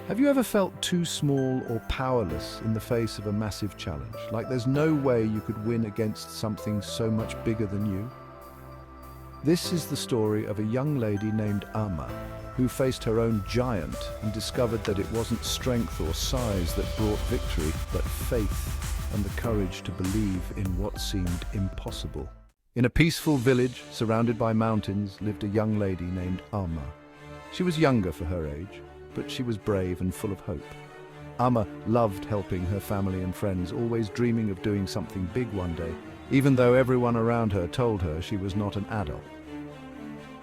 Have you ever felt too small or powerless in the face of a massive challenge? Like there's no way you could win against something so much bigger than you? This is the story of a young lady named Amma, who faced her own giant and discovered that it wasn't strength or size that brought victory, but faith and the courage to believe in what seemed impossible. In a peaceful village surrounded by mountains lived a young lady named Amma. She was younger for her age, but she was brave and full of hope. Amma loved helping her family and friends, always dreaming of doing something big one day, even though everyone around her told her she was not an adult.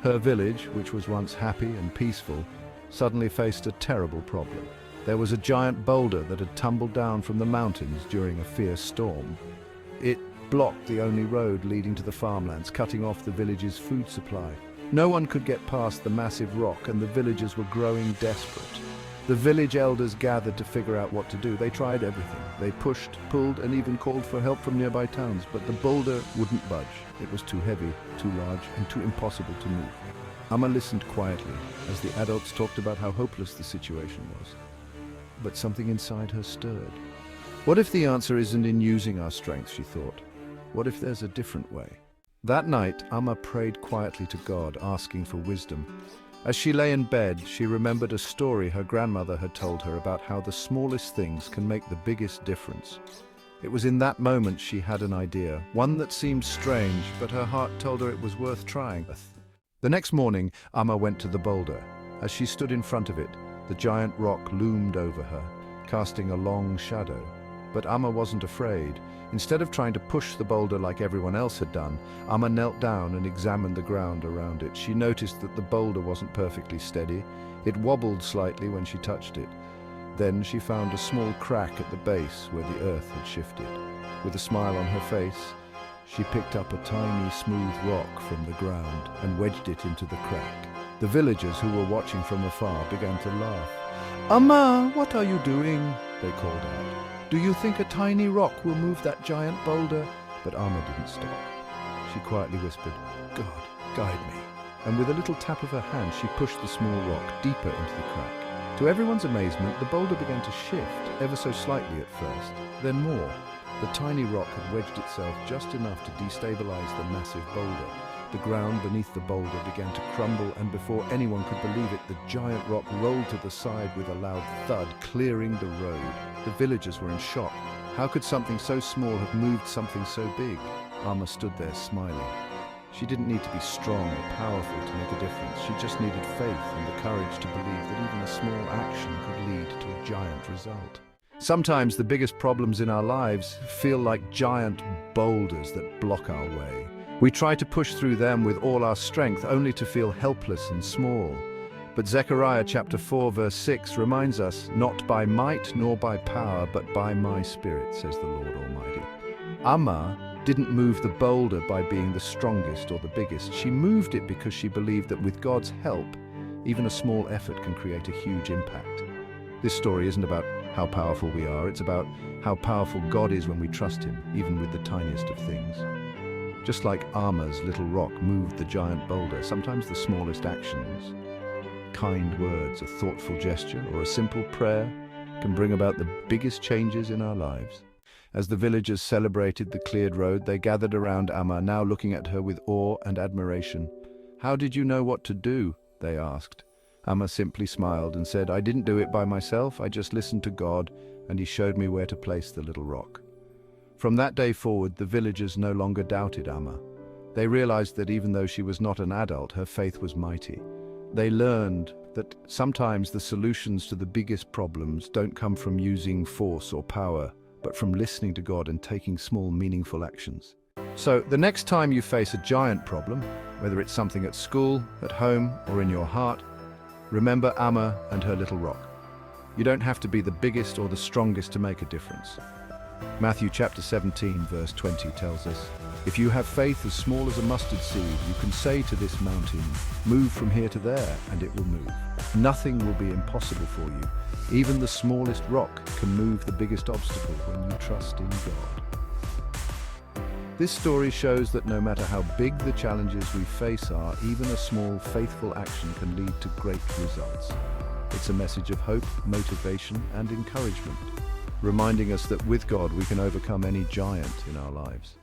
Her village, which was once happy and peaceful, suddenly faced a terrible problem. There was a giant boulder that had tumbled down from the mountains during a fierce storm. It blocked the only road leading to the farmlands, cutting off the village's food supply. No one could get past the massive rock, and the villagers were growing desperate. The village elders gathered to figure out what to do. They tried everything. They pushed, pulled, and even called for help from nearby towns, but the boulder wouldn't budge. It was too heavy, too large, and too impossible to move. Amma listened quietly as the adults talked about how hopeless the situation was. But something inside her stirred. What if the answer isn't in using our strength, she thought. What if there's a different way? That night, Amma prayed quietly to God, asking for wisdom. As she lay in bed, she remembered a story her grandmother had told her about how the smallest things can make the biggest difference. It was in that moment she had an idea, one that seemed strange, but her heart told her it was worth trying. The next morning, Amma went to the boulder. As she stood in front of it, the giant rock loomed over her, casting a long shadow. But Amma wasn't afraid. Instead of trying to push the boulder like everyone else had done, Amma knelt down and examined the ground around it. She noticed that the boulder wasn't perfectly steady. It wobbled slightly when she touched it. Then she found a small crack at the base where the earth had shifted. With a smile on her face, she picked up a tiny, smooth rock from the ground and wedged it into the crack. The villagers who were watching from afar began to laugh. "Amma, what are you doing?" they called out. "Do you think a tiny rock will move that giant boulder?" But Amma didn't stop. She quietly whispered, "God, guide me." And with a little tap of her hand, she pushed the small rock deeper into the crack. To everyone's amazement, the boulder began to shift, ever so slightly at first, then more. The tiny rock had wedged itself just enough to destabilize the massive boulder. The ground beneath the boulder began to crumble, and before anyone could believe it, the giant rock rolled to the side with a loud thud, clearing the road. The villagers were in shock. How could something so small have moved something so big? Amma stood there smiling. She didn't need to be strong or powerful to make a difference. She just needed faith and the courage to believe that even a small action could lead to a giant result. Sometimes the biggest problems in our lives feel like giant boulders that block our way. We try to push through them with all our strength, only to feel helpless and small. But Zechariah chapter 4 verse 6 reminds us, "Not by might nor by power, but by my Spirit, says the Lord Almighty." Amma didn't move the boulder by being the strongest or the biggest. She moved it because she believed that with God's help, even a small effort can create a huge impact. This story isn't about how powerful we are, it's about how powerful God is when we trust Him, even with the tiniest of things. Just like Amma's little rock moved the giant boulder, sometimes the smallest actions, kind words, a thoughtful gesture, or a simple prayer can bring about the biggest changes in our lives. As the villagers celebrated the cleared road, they gathered around Amma, now looking at her with awe and admiration. "How did you know what to do?" they asked. Amma simply smiled and said, "I didn't do it by myself, I just listened to God, and He showed me where to place the little rock." From that day forward, the villagers no longer doubted Amma. They realized that even though she was not an adult, her faith was mighty. They learned that sometimes the solutions to the biggest problems don't come from using force or power, but from listening to God and taking small, meaningful actions. So, the next time you face a giant problem, whether it's something at school, at home, or in your heart, remember Amma and her little rock. You don't have to be the biggest or the strongest to make a difference. Matthew chapter 17 verse 20 tells us, "If you have faith as small as a mustard seed, you can say to this mountain, 'Move from here to there,' and it will move. Nothing will be impossible for you. Even the smallest rock can move the biggest obstacle when you trust in God." This story shows that no matter how big the challenges we face are, even a small, faithful action can lead to great results. It's a message of hope, motivation, and encouragement, reminding us that with God we can overcome any giant in our lives.